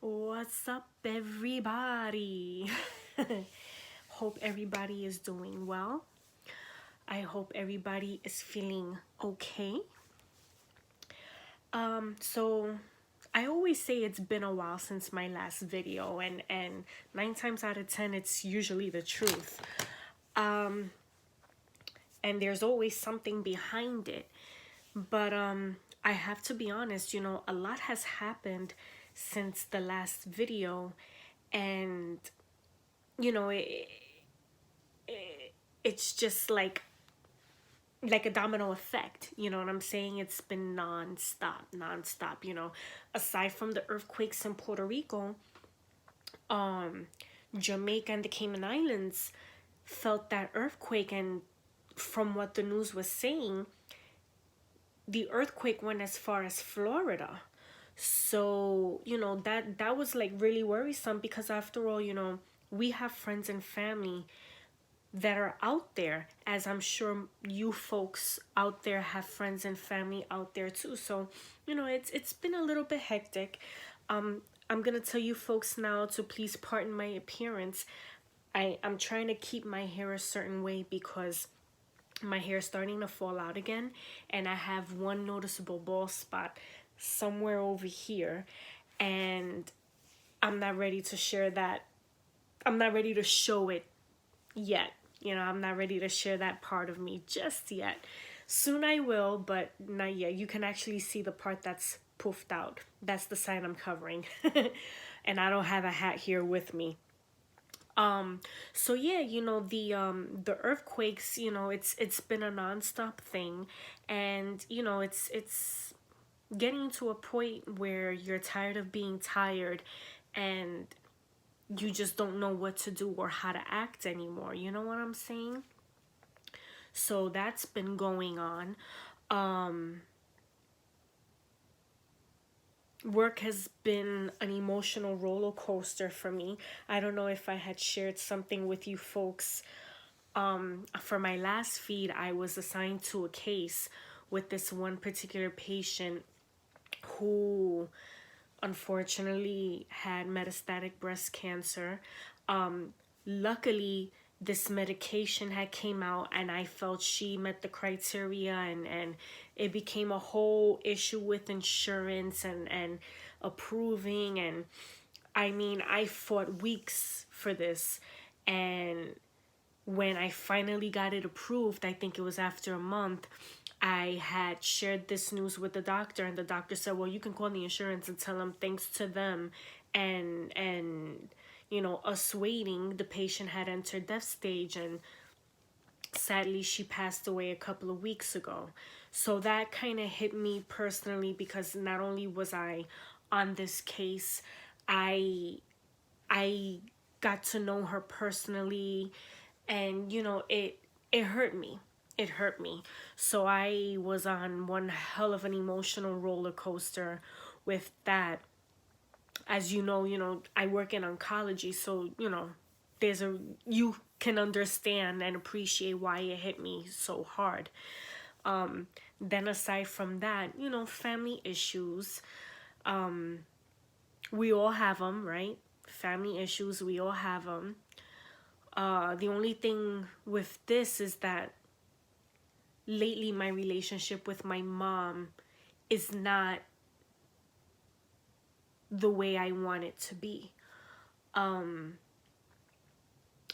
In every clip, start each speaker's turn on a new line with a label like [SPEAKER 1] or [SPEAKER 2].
[SPEAKER 1] What's up, everybody? Hope everybody is doing well. I hope everybody is feeling okay. So I always say it's been a while since my last video, and 9 times out of 10 it's usually the truth. And there's always something behind it. But I have to be honest, a lot has happened since the last video, and it's just like a domino effect. You know what I'm saying? It's been non-stop. Aside from the earthquakes in Puerto Rico, Jamaica and the Cayman Islands felt that earthquake, and from what the news was saying, the earthquake went as far as Florida. So that was like really worrisome, because after all, we have friends and family that are out there, as I'm sure you folks out there have friends and family out there too. So it's been a little bit hectic. I'm gonna tell you folks now to please pardon my appearance. I'm trying to keep my hair a certain way because my hair is starting to fall out again, and I have one noticeable bald spot somewhere over here, and I'm not ready to share that. I'm not ready to show it yet. I'm not ready to share that part of me just yet. Soon I will, but not yet. You can actually see the part that's poofed out. That's the side I'm covering. And I don't have a hat here with me. So yeah, the earthquakes, it's been a nonstop thing, and it's getting to a point where you're tired of being tired, and you just don't know what to do or how to act anymore. You know what I'm saying? So that's been going on. Work has been an emotional roller coaster for me. I don't know if I had shared something with you folks. For my last feed, I was assigned to a case with this one particular patient who unfortunately had metastatic breast cancer. Luckily, this medication had came out, and I felt she met the criteria, and it became a whole issue with insurance and approving. And I mean, I fought weeks for this, and when I finally got it approved, I think it was after a month, I had shared this news with the doctor, and the doctor said, well, you can call the insurance and tell them thanks to them and us waiting, the patient had entered death stage, and sadly she passed away a couple of weeks ago. So that kind of hit me personally, because not only was I on this case, I got to know her personally, and it hurt me. It hurt me. So I was on one hell of an emotional roller coaster with that. As you know, I work in oncology, so you can understand and appreciate why it hit me so hard. Then aside from that, family issues, we all have them, right? Family issues, we all have them. The only thing with this is that lately my relationship with my mom is not the way I want it to be.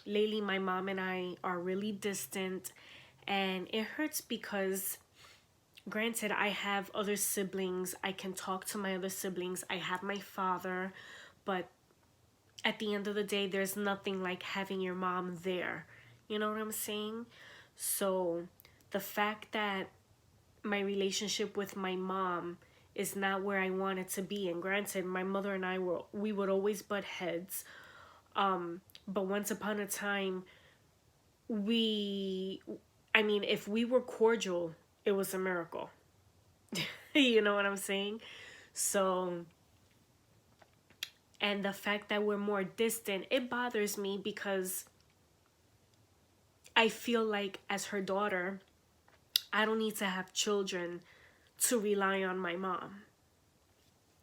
[SPEAKER 1] Lately my mom and I are really distant, and it hurts because, granted, I have other siblings. I can talk to my other siblings. I have my father, but at the end of the day, there's nothing like having your mom there. You know what I'm saying? So the fact that my relationship with my mom is not where I want it to be, and granted, my mother and we would always butt heads, but once upon a time, if we were cordial, it was a miracle. You know what I'm saying? So, and the fact that we're more distant, it bothers me, because I feel like as her daughter, I don't need to have children to rely on my mom.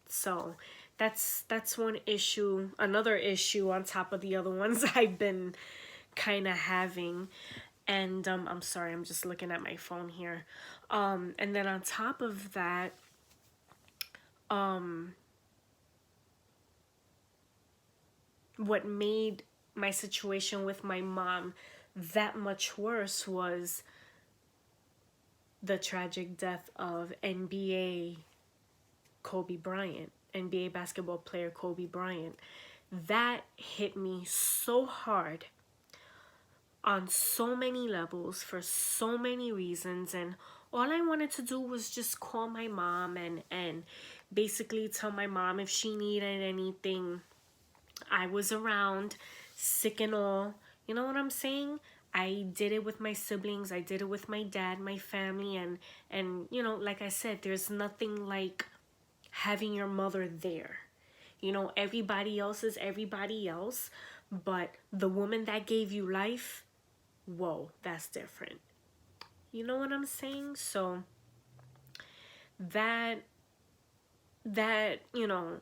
[SPEAKER 1] So that's one issue, another issue on top of the other ones I've been kind of having. And I'm sorry, I'm just looking at my phone here. And then on top of that, what made my situation with my mom that much worse was the tragic death of NBA basketball player Kobe Bryant. That hit me so hard on so many levels for so many reasons, and all I wanted to do was just call my mom and basically tell my mom if she needed anything, I was around, sick and all. You know what I'm saying? I did it with my siblings, I did it with my dad, my family, and you know, like I said, there's nothing like having your mother there. You know, everybody else is everybody else, but the woman that gave you life, whoa, that's different. You know what I'm saying? So that you know,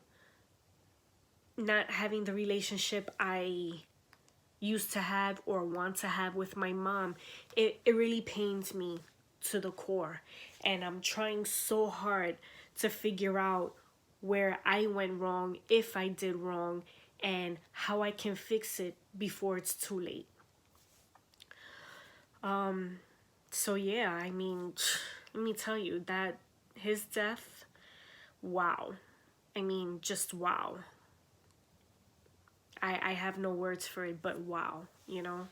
[SPEAKER 1] not having the relationship I used to have or want to have with my mom, it really pains me to the core. And I'm trying so hard to figure out where I went wrong, if I did wrong, and how I can fix it before it's too late. So yeah, I mean, let me tell you that his death, wow. I mean, just wow. I have no words for it, but wow, you know?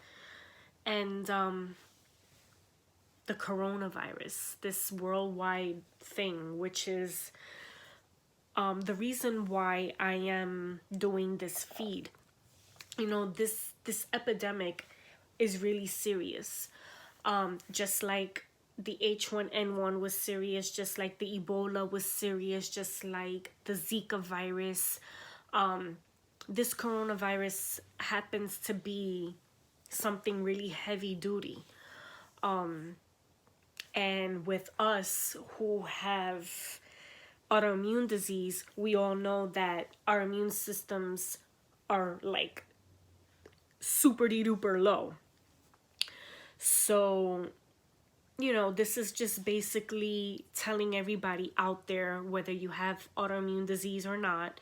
[SPEAKER 1] And the coronavirus, this worldwide thing, which is the reason why I am doing this feed. You know, this epidemic is really serious. Just like the H1N1 was serious, just like the Ebola was serious, just like the Zika virus. This coronavirus happens to be something really heavy duty. And with us who have autoimmune disease, we all know that our immune systems are like super duper low. So, you know, this is just basically telling everybody out there, whether you have autoimmune disease or not,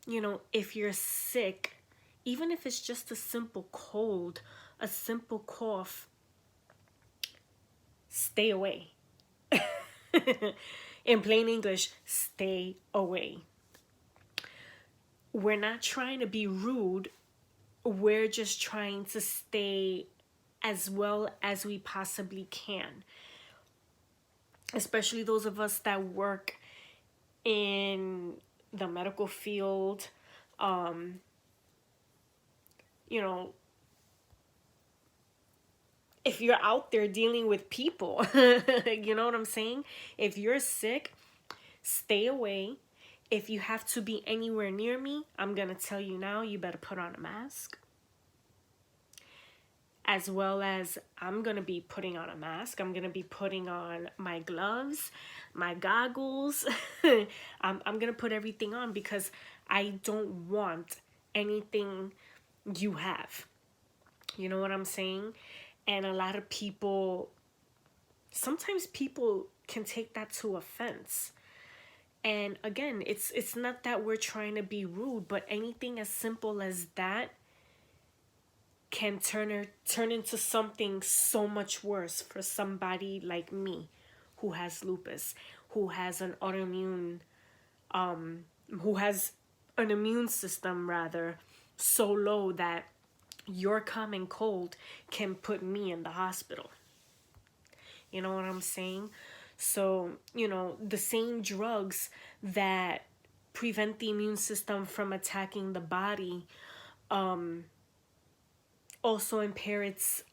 [SPEAKER 1] you know, if you're sick, even if it's just a simple cold, a simple cough, stay away. In plain English, stay away. We're not trying to be rude. We're just trying to stay as well as we possibly can. Especially those of us that work in the medical field, you know, if you're out there dealing with people, you know what I'm saying? If you're sick, stay away. If you have to be anywhere near me, I'm going to tell you now, you better put on a mask. As well as I'm going to be putting on a mask. I'm going to be putting on my gloves, my goggles. I'm going to put everything on because I don't want anything you have. You know what I'm saying? And a lot of people, sometimes people can take that to offense. And again, it's not that we're trying to be rude, but anything as simple as that can turn into something so much worse for somebody like me who has lupus, who has an autoimmune, who has an immune system rather so low that your common cold can put me in the hospital. You know what I'm saying? So, you know, the same drugs that prevent the immune system from attacking the body also impair its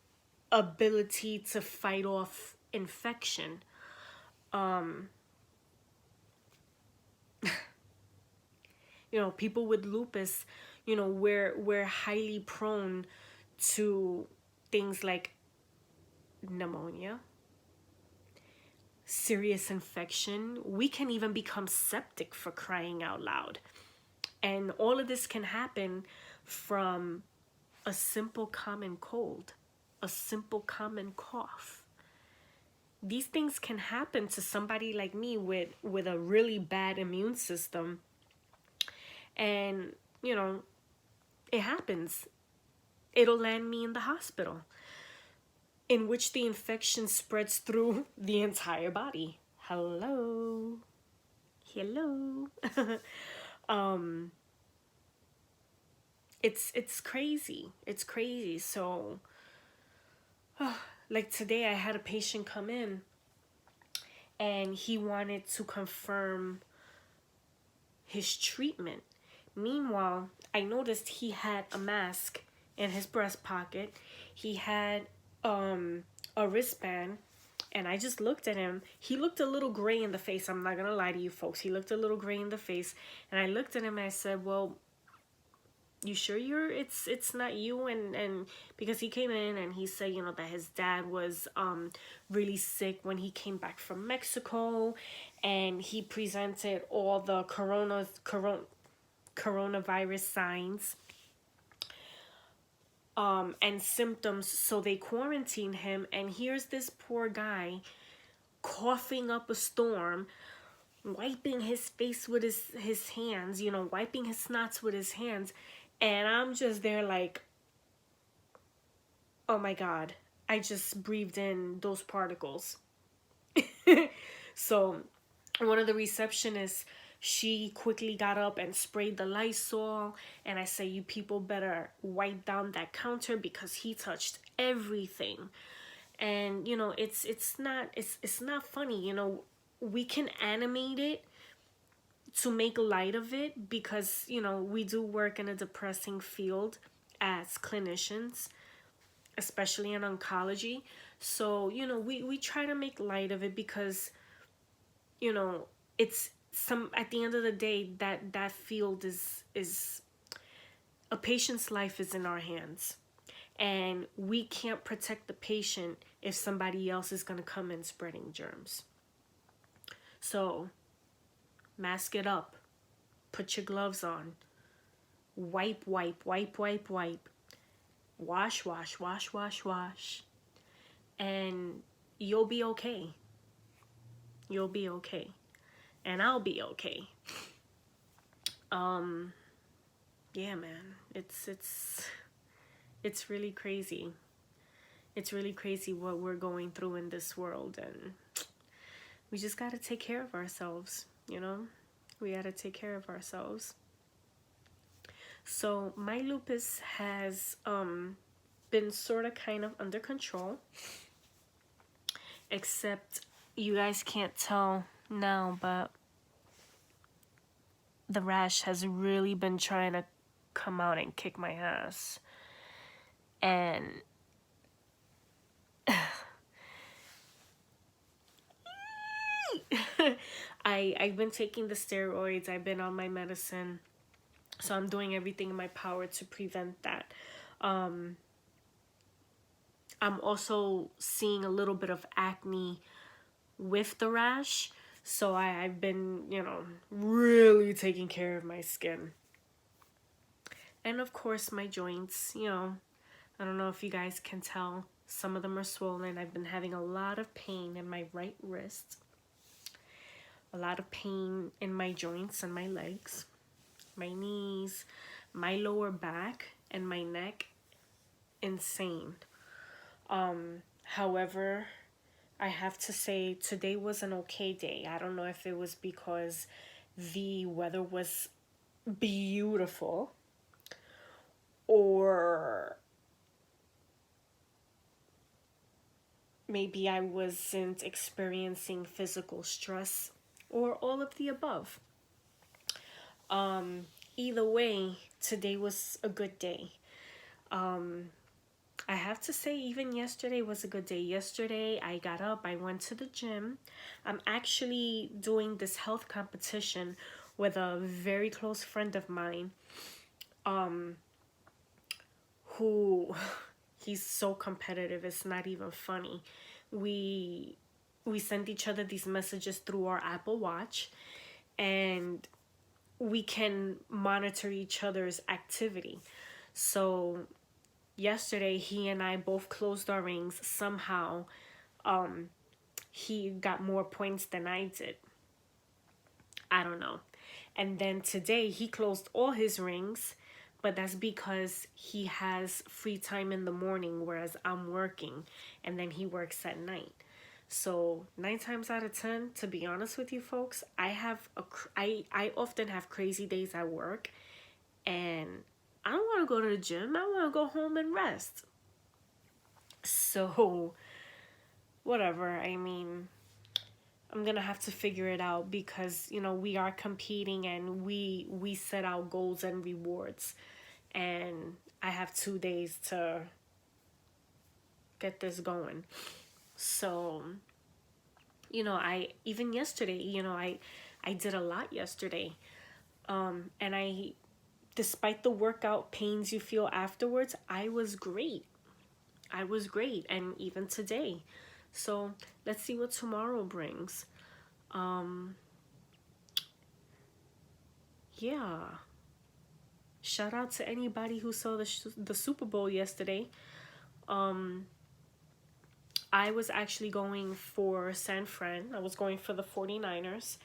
[SPEAKER 1] ability to fight off infection. You know, people with lupus, you know, we're highly prone to things like pneumonia, serious infection. We can even become septic, for crying out loud. And all of this can happen from a simple common cold, a simple common cough. These things can happen to somebody like me with a really bad immune system. And, you know, it happens. It'll land me in the hospital, in which the infection spreads through the entire body. Hello. Hello. It's crazy. It's crazy. So like today I had a patient come in and he wanted to confirm his treatment. Meanwhile, I noticed he had a mask in his breast pocket. He had a wristband, and I just looked at him. He looked a little gray in the face. I'm not gonna lie to you folks. He looked a little gray in the face, and I looked at him and I said, "Well, you sure it's not you?" And because he came in and he said, you know, that his dad was really sick when he came back from Mexico, and he presented all the coronavirus signs and symptoms, so they quarantined him. And here's this poor guy coughing up a storm, wiping his face with his hands, you know, wiping his snots with his hands. And I'm just there like, oh my God, I just breathed in those particles. So one of the receptionists, she quickly got up and sprayed the Lysol. And I say, you people better wipe down that counter because he touched everything. And, you know, it's not funny. You know, we can animate it to make light of it because, you know, we do work in a depressing field as clinicians, especially in oncology. So, you know, we try to make light of it because, you know, it's at the end of the day, that field is a patient's life is in our hands, and we can't protect the patient if somebody else is going to come in spreading germs. So mask it up, put your gloves on, wipe, wash, and you'll be okay. You'll be okay. And I'll be okay. Yeah, man, it's really crazy. It's really crazy what we're going through in this world, and we just got to take care of ourselves, you know? We got to take care of ourselves. So my lupus has been sort of kind of under control, except you guys can't tell now, but the rash has really been trying to come out and kick my ass. And I've been taking the steroids, I've been on my medicine, so I'm doing everything in my power to prevent that. I'm also seeing a little bit of acne with the rash, so I've been, you know, really taking care of my skin. And of course my joints, you know, I don't know if you guys can tell, some of them are swollen. I've been having a lot of pain in my right wrist, a lot of pain in my joints and my legs, my knees, my lower back, and my neck. Insane. However, I have to say today was an okay day. I don't know if it was because the weather was beautiful, or maybe I wasn't experiencing physical stress, or all of the above. Either way, today was a good day. I have to say, even yesterday was a good day. Yesterday, I got up, I went to the gym. I'm actually doing this health competition with a very close friend of mine, who, he's so competitive, it's not even funny. We we send each other these messages through our Apple Watch, and we can monitor each other's activity. So yesterday, he and I both closed our rings. Somehow, he got more points than I did. I don't know. And then today, he closed all his rings, but that's because he has free time in the morning, whereas I'm working, and then he works at night. So 9 times out of 10, to be honest with you folks, I often have crazy days at work, and I don't want to go to the gym. I want to go home and rest. So whatever. I mean, I'm gonna have to figure it out because we are competing, and we set out goals and rewards, and I have 2 days to get this going. So I even yesterday, I did a lot yesterday, and I, despite the workout pains you feel afterwards, I was great. And even today. So let's see what tomorrow brings. Yeah. Shout out to anybody who saw the Super Bowl yesterday. I was actually going for San Fran. I was going for the 49ers.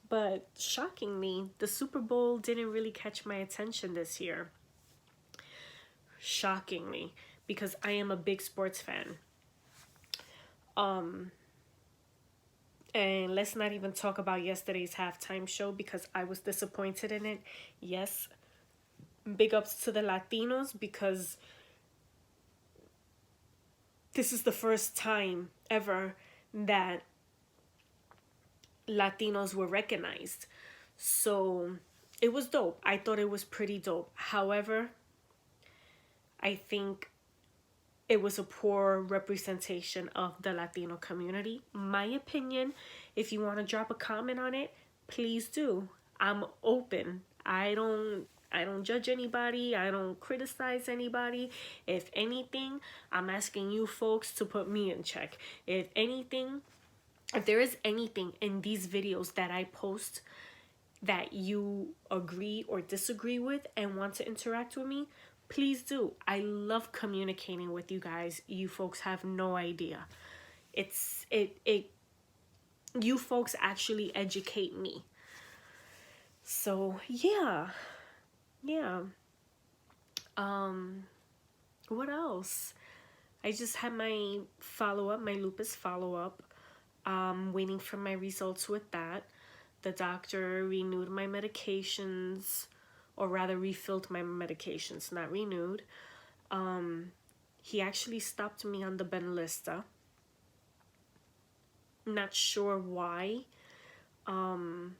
[SPEAKER 1] But shockingly, the Super Bowl didn't really catch my attention this year. Shockingly, because I am a big sports fan. And let's not even talk about yesterday's halftime show because I was disappointed in it. Yes, big ups to the Latinos because this is the first time ever that Latinos were recognized. So it was dope. I thought it was pretty dope. However, I think it was a poor representation of the Latino community. My opinion, if you want to drop a comment on it, please do. I'm open. I don't judge anybody. I don't criticize anybody. If anything, I'm asking you folks to put me in check. If there is anything in these videos that I post that you agree or disagree with and want to interact with me, please do. I love communicating with you guys. You folks have no idea. You folks actually educate me. So yeah. What else? I just had my lupus follow-up. Waiting for my results with that. The doctor renewed my medications, or rather refilled my medications, not renewed. He actually stopped me on the Benlysta. Not sure why. Not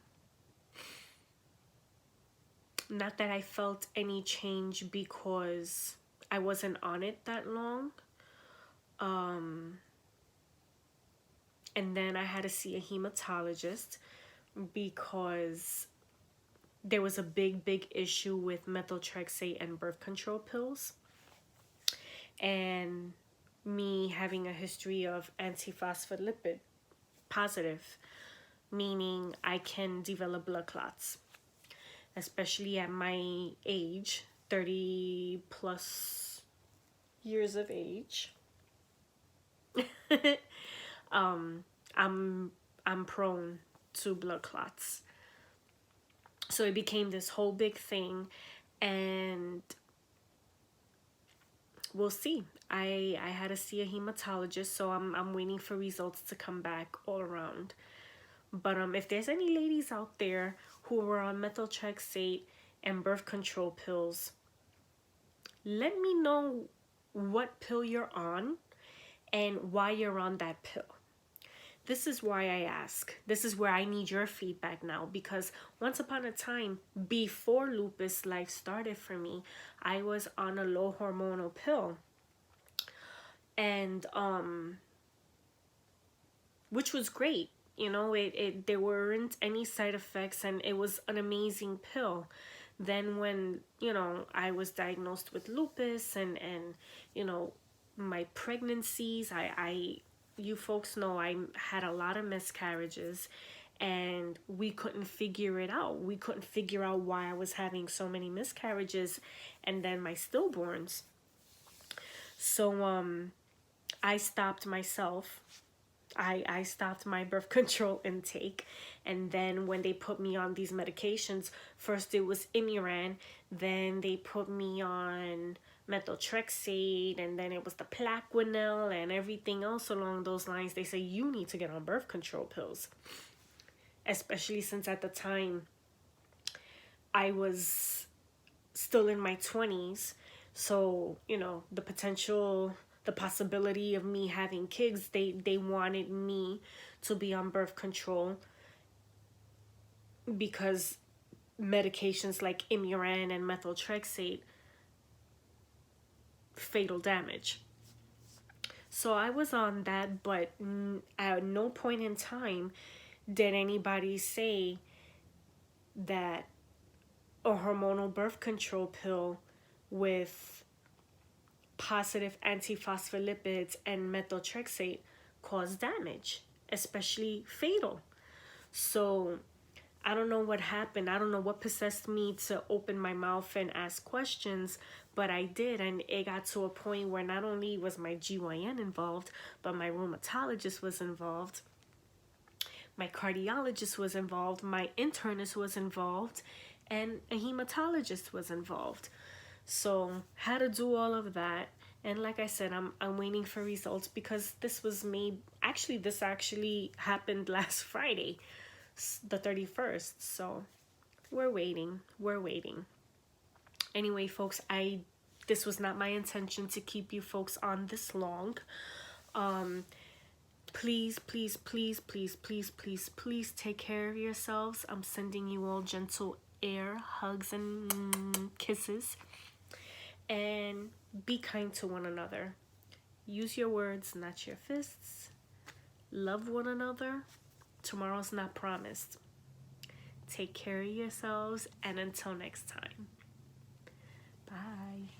[SPEAKER 1] that I felt any change because I wasn't on it that long. And then I had to see a hematologist because there was a big issue with methotrexate and birth control pills. And me having a history of antiphospholipid positive, meaning I can develop blood clots, especially at my age, 30 plus years of age. I'm prone to blood clots. So it became this whole big thing, and we'll see. I had to see a hematologist, so I'm waiting for results to come back all around. But if there's any ladies out there who were on methotrexate and birth control pills, let me know what pill you're on and why you're on that pill. This is why I ask. This is where I need your feedback now, because once upon a time, before lupus life started for me, I was on a low hormonal pill. And which was great. There weren't any side effects, and it was an amazing pill. Then when, I was diagnosed with lupus and my pregnancies, you folks know I had a lot of miscarriages, and we couldn't figure it out. We couldn't figure out why I was having so many miscarriages, and then my stillborns. So I stopped myself. I stopped my birth control intake, and then when they put me on these medications, first it was Imuran, then they put me on methotrexate, and then it was the Plaquenil and everything else along those lines. They say you need to get on birth control pills, especially since at the time I was still in my 20s. So, you know, the possibility of me having kids, they wanted me to be on birth control because medications like Imuran and methotrexate, fatal damage. So I was on that, but at no point in time did anybody say that a hormonal birth control pill with positive antiphospholipids and methotrexate cause damage, especially fatal. So I don't know what happened. I don't know what possessed me to open my mouth and ask questions, but I did, and it got to a point where not only was my GYN involved, but my rheumatologist was involved, my cardiologist was involved, my internist was involved, and a hematologist was involved. So had to do all of that, and like I said, I'm waiting for results because this actually happened last Friday, the 31st. So we're waiting. Anyway, folks, this was not my intention to keep you folks on this long. Please take care of yourselves. I'm sending you all gentle air, hugs, and kisses. And be kind to one another. Use your words, not your fists. Love one another. Tomorrow's not promised. Take care of yourselves, and until next time. Bye.